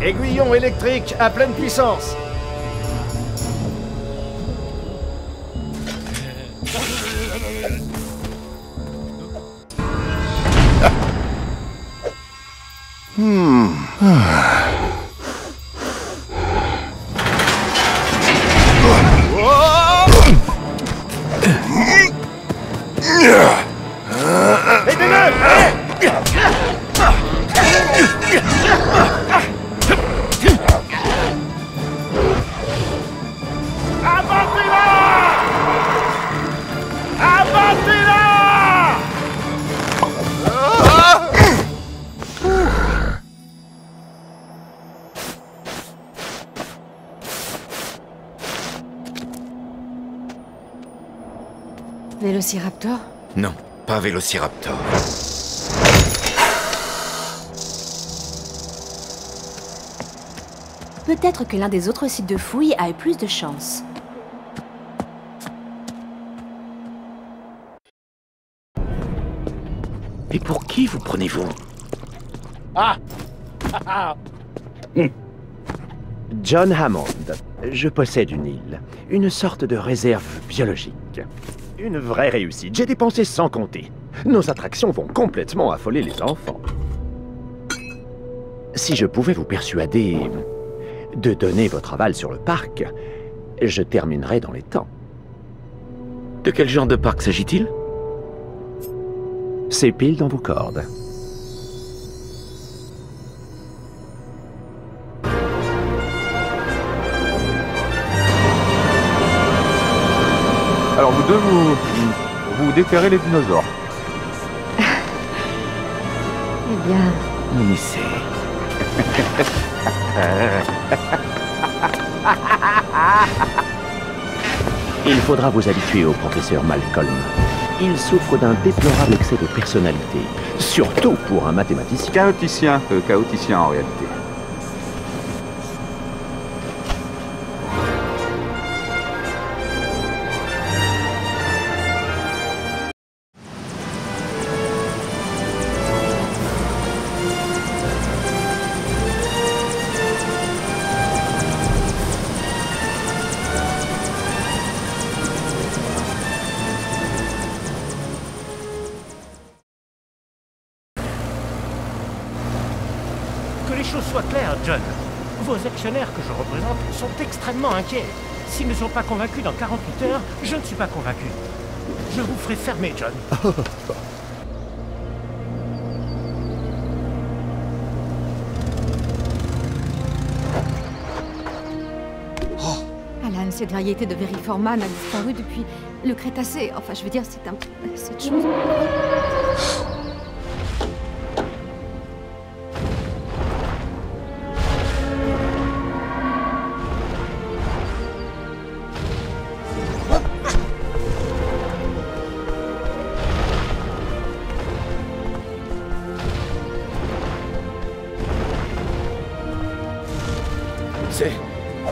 Aiguillon électrique à pleine puissance. Vélociraptor? Non, pas Vélociraptor. Peut-être que l'un des autres sites de fouilles a eu plus de chance. Et pour qui vous prenez-vous? John Hammond. Je possède une île. Une sorte de réserve biologique. Une vraie réussite. J'ai dépensé sans compter. Nos attractions vont complètement affoler les enfants. Si je pouvais vous persuader de donner votre aval sur le parc, je terminerais dans les temps. De quel genre de parc s'agit-il? C'est pile dans vos cordes. Alors vous deux, vous déterrez les dinosaures. Eh bien... On essaie. Il faudra vous habituer au professeur Malcolm. Il souffre d'un déplorable excès de personnalité, surtout pour un mathématicien. Chaoticien en réalité. Que les choses soient claires, John. Vos actionnaires que je représente sont extrêmement inquiets. S'ils ne sont pas convaincus dans 48 heures, je ne suis pas convaincu. Je vous ferai fermer, John. Alan, cette variété de Veriforman a disparu depuis le Crétacé. Enfin, je veux dire, c'est un... cette chose...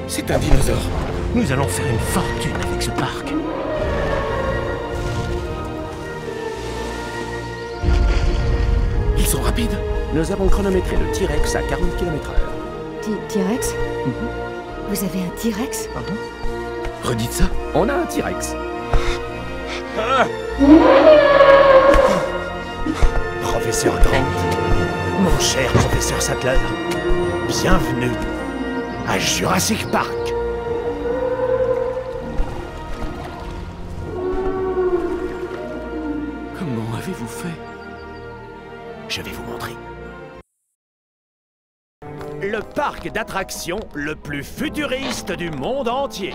C'est un dinosaure. Nous allons faire une fortune avec ce parc. Ils sont rapides. Nous avons chronométré le T-Rex à 40 km/h. T-Rex? Vous avez un T-Rex? Redites ça. On a un T-Rex. Professeur Grant, mon cher professeur Sattler, bienvenue à Jurassic Park. Comment avez-vous fait? Je vais vous montrer. Le parc d'attractions le plus futuriste du monde entier.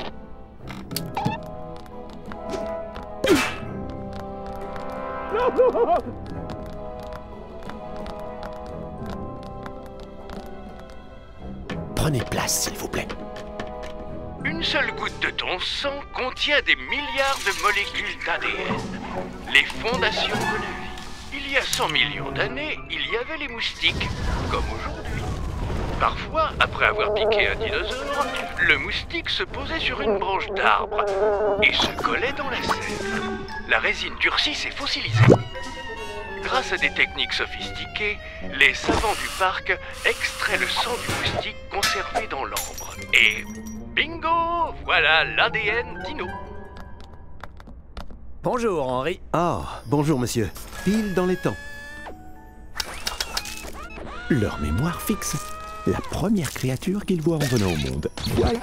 Prenez place, s'il vous plaît. Une seule goutte de ton sang contient des milliards de molécules d'ADN, les fondations de la vie. Il Il y a 100 millions d'années, il y avait les moustiques, comme aujourd'hui. Parfois, après avoir piqué un dinosaure, le moustique se posait sur une branche d'arbre et se collait dans la sève. La résine durcissait et fossilisait. Grâce à des techniques sophistiquées, les savants du parc extraient le sang du moustique conservé dans l'ambre. Et bingo! Voilà l'ADN dino. Bonjour, Henri. Ah, bonjour monsieur. Pile dans les temps. Leur mémoire fixe la première créature qu'ils voient en venant au monde. Voilà.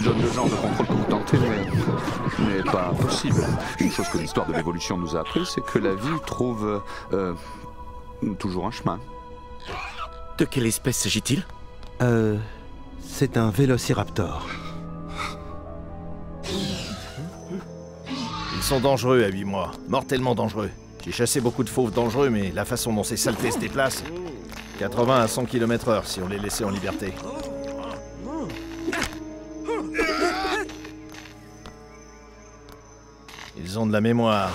Donne le genre de contrôle que vous tentez, mais pas possible. Une chose que l'histoire de l'évolution nous a appris, c'est que la vie trouve toujours un chemin. De quelle espèce s'agit-il? C'est un vélociraptor. Ils sont dangereux à 8 mois, mortellement dangereux. J'ai chassé beaucoup de fauves dangereux, mais la façon dont ces saletés se déplacent... 80 à 100 km/h si on les laissait en liberté. Ils ont de la mémoire.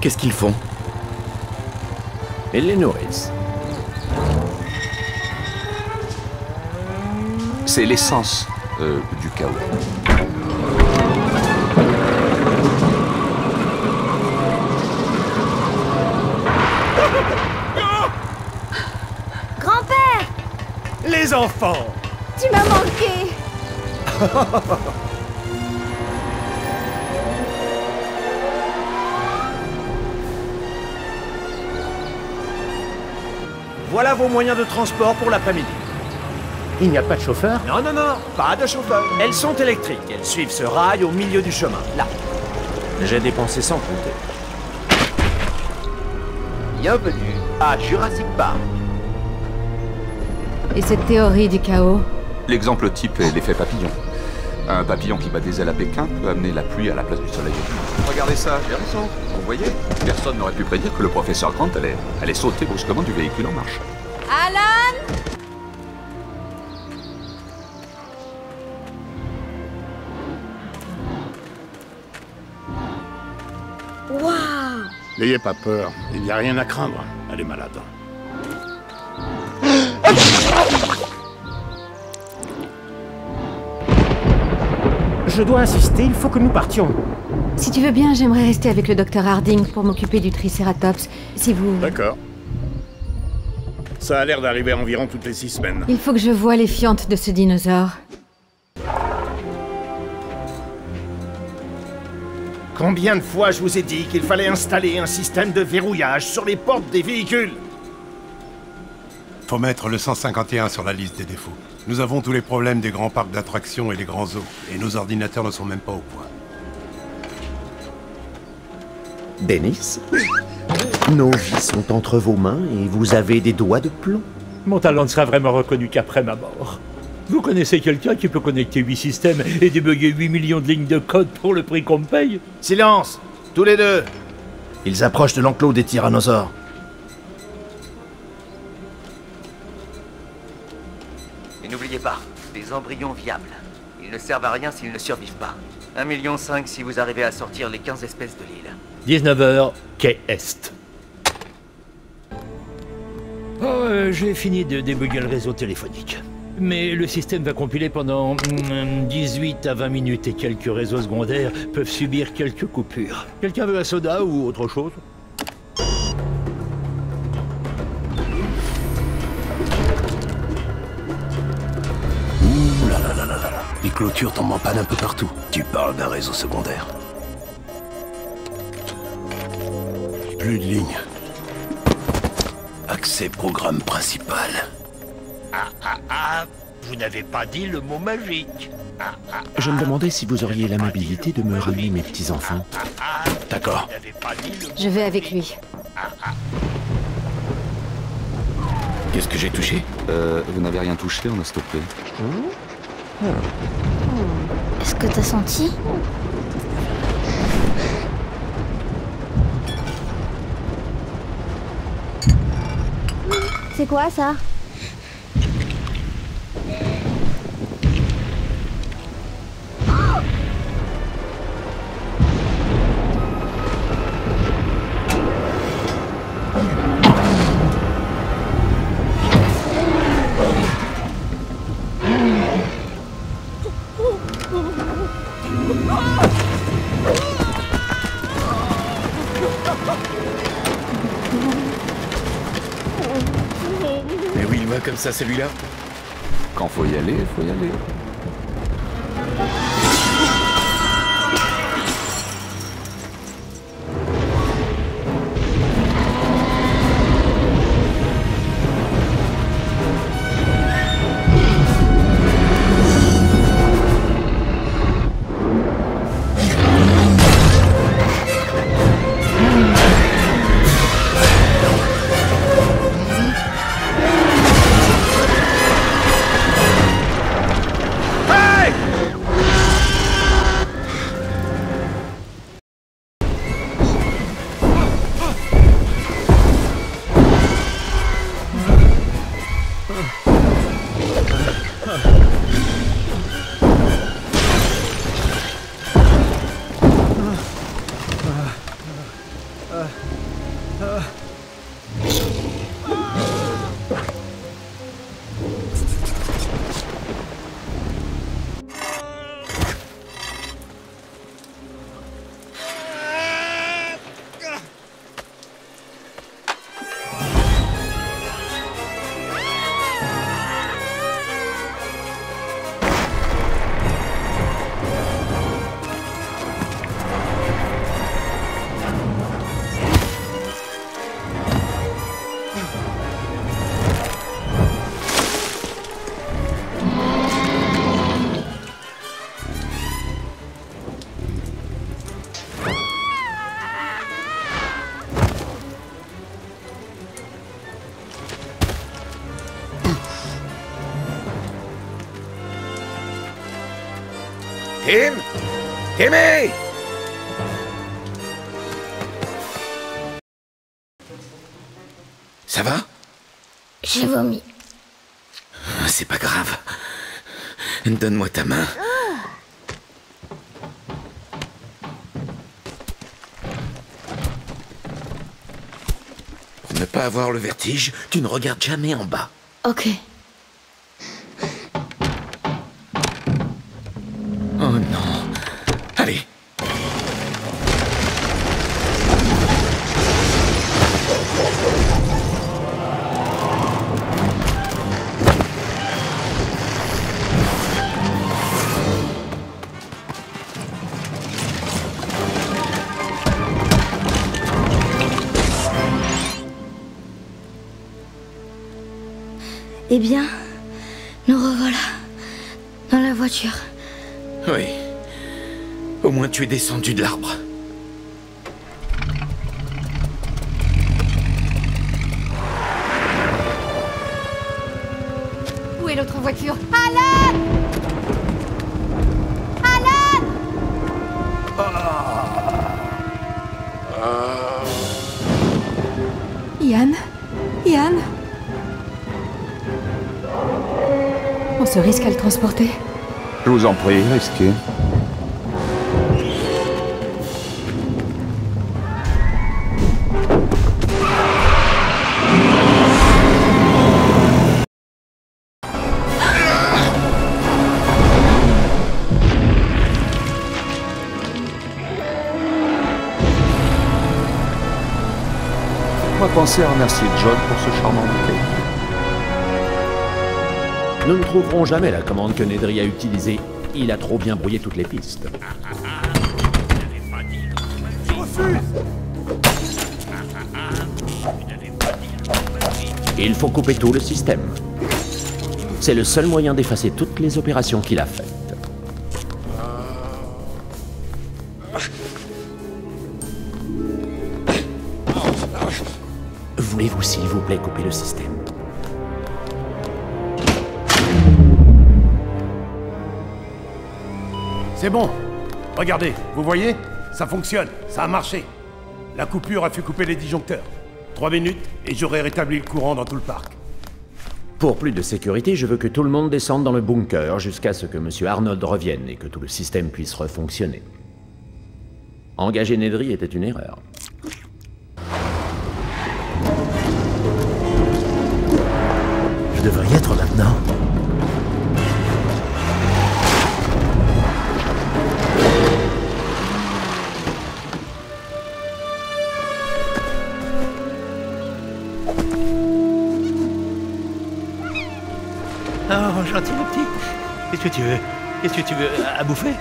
Qu'est-ce qu'ils font? Ils les nourrissent. C'est l'essence du chaos. Grand-père! Les enfants! Tu m'as manqué! Voilà vos moyens de transport pour l'après-midi. Il n'y a pas de chauffeur? Non, non, non, pas de chauffeur. Elles sont électriques. Elles suivent ce rail au milieu du chemin, là. J'ai dépensé sans compter. Bienvenue à Jurassic Park. Et cette théorie du chaos? L'exemple type est l'effet papillon. Un papillon qui bat des ailes à Pékin peut amener la pluie à la place du soleil. Regardez ça, j'ai raison. Vous voyez? Personne n'aurait pu prédire que le professeur Grant allait sauter brusquement du véhicule en marche. Alan! Waouh! N'ayez pas peur, il n'y a rien à craindre. Elle est malade. Je dois insister, il faut que nous partions. Si tu veux bien, j'aimerais rester avec le docteur Harding pour m'occuper du Triceratops. Si vous... D'accord. Ça a l'air d'arriver environ toutes les 6 semaines. Il faut que je voie les fientes de ce dinosaure. Combien de fois je vous ai dit qu'il fallait installer un système de verrouillage sur les portes des véhicules? Faut mettre le 151 sur la liste des défauts. Nous avons tous les problèmes des grands parcs d'attractions et des grands zoos, et nos ordinateurs ne sont même pas au point. Dennis, nos vies sont entre vos mains et vous avez des doigts de plomb. Mon talent ne sera vraiment reconnu qu'après ma mort. Vous connaissez quelqu'un qui peut connecter 8 systèmes et débugger 8 millions de lignes de code pour le prix qu'on me paye? Silence! Tous les deux! Ils approchent de l'enclos des tyrannosaures. Et n'oubliez pas, des embryons viables. Ils ne servent à rien s'ils ne survivent pas. 1,5 million si vous arrivez à sortir les 15 espèces de l'île. 19h, quai Est. J'ai fini de débugger le réseau téléphonique. Mais le système va compiler pendant 18 à 20 minutes et quelques réseaux secondaires peuvent subir quelques coupures. Quelqu'un veut un soda ou autre chose? Ouh là là là là là. Les clôtures tombent en panne un peu partout. Tu parles d'un réseau secondaire. Plus de ligne. Accès programme principal. Vous n'avez pas dit le mot magique. Je me demandais si vous auriez l'amabilité de me ramener mes petits-enfants. D'accord. Je vais avec lui. Qu'est-ce que j'ai touché? Vous n'avez rien touché, on a stoppé. Est-ce que t'as senti? C'est quoi ça? ça, celui-là? Quand faut y aller, faut y aller. Tim? Timmy! Ça va? J'ai vomi. C'est pas grave. Donne-moi ta main. Pour ne pas avoir le vertige, tu ne regardes jamais en bas. Ok. Oh non. Allez. Eh bien, nous revoilà dans la voiture. Oui. Au moins tu es descendu de l'arbre. Où est l'autre voiture? Alan! Alan! Ian? Ian? On se risque à le transporter? Je vous en prie, risquez. Faites-moi penser à remercier John pour ce charmant bouquet. Nous ne trouverons jamais la commande que Nedry a utilisée. Il a trop bien brouillé toutes les pistes. Je refuse! Il faut couper tout le système. C'est le seul moyen d'effacer toutes les opérations qu'il a faites. Voulez-vous, s'il vous plaît, couper le système? C'est bon. Regardez, vous voyez? Ça fonctionne, ça a marché. La coupure a fait couper les disjoncteurs. 3 minutes et j'aurai rétabli le courant dans tout le parc. Pour plus de sécurité, je veux que tout le monde descende dans le bunker jusqu'à ce que M. Arnold revienne et que tout le système puisse refonctionner. Engager Nedry était une erreur. Je devrais y être maintenant. Oh, gentil le petit. Qu'est-ce que tu veux? Qu'est-ce que tu veux? À bouffer?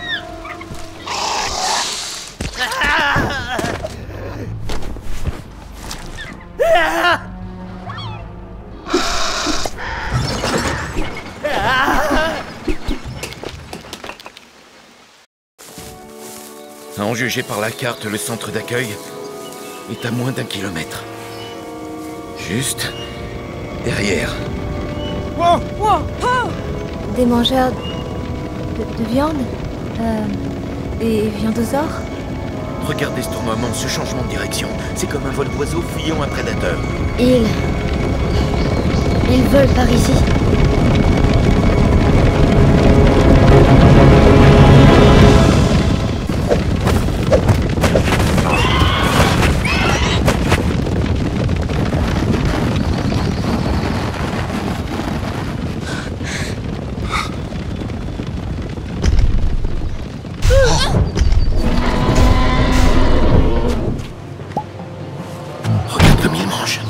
À en juger par la carte, le centre d'accueil est à moins d'1 kilomètre. Juste derrière. Wow, wow, wow. Des mangeurs de viande des viandosaures. Regardez ce tournoiement, ce changement de direction. C'est comme un vol d'oiseau fuyant un prédateur. Ils volent par ici. Regarde comme il mange.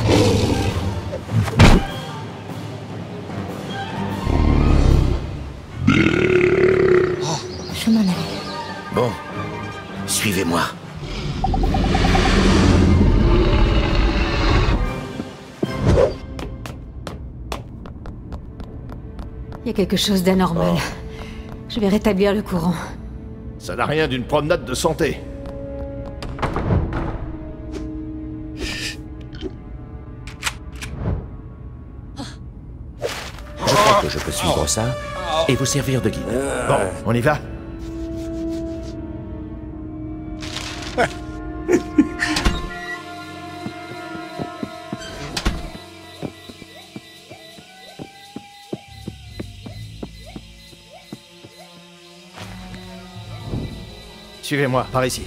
Je m'en allais. Bon, suivez-moi. Il y a quelque chose d'anormal. Je vais rétablir le courant. Ça n'a rien d'une promenade de santé. Je crois que je peux suivre ça et vous servir de guide. Bon, on y va? Suivez-moi, par ici.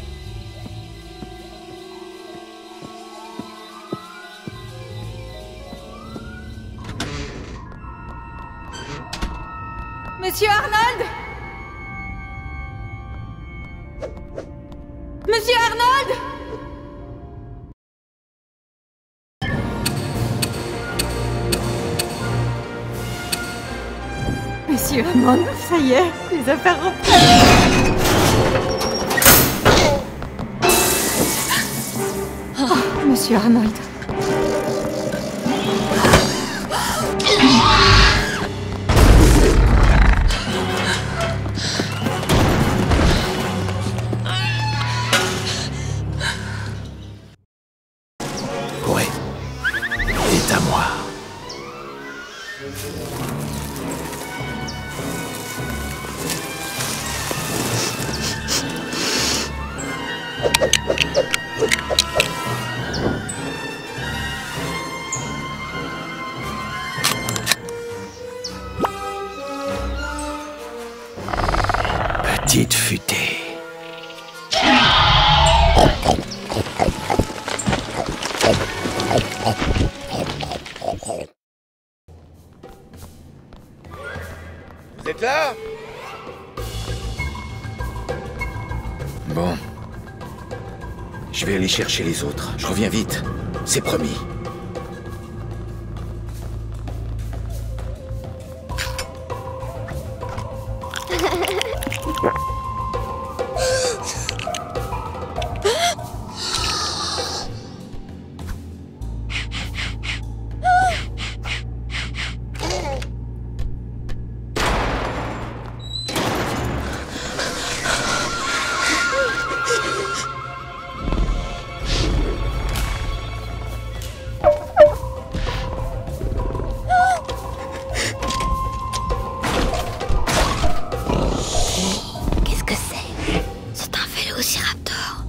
Monsieur Arnold! Monsieur Arnold! Monsieur Hammond, ça y est, les affaires reprennent. Oh, Monsieur Arnold. Ouais. C'est à moi. Petite futée. Vous êtes là? Bon. Je vais aller chercher les autres. Je reviens vite. C'est promis. Qu'est-ce que c'est? C'est un vélociraptor.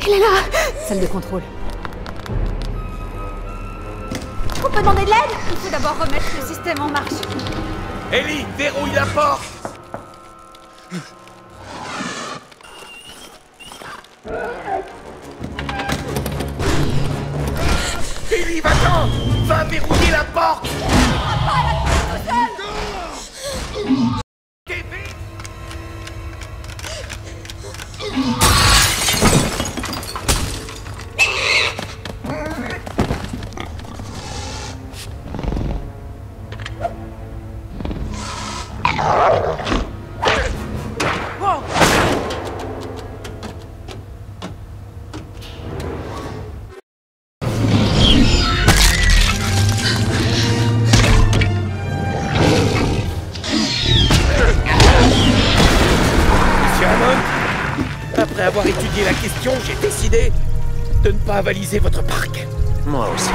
Il est là! Salle de contrôle. On peut demander de l'aide? Il faut d'abord remettre le système en marche. Ellie, verrouille la porte! Ellie, va-t'en! Va verrouiller la porte! Après avoir étudié la question, j'ai décidé de ne pas avaliser votre parc. Moi aussi.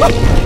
Oh!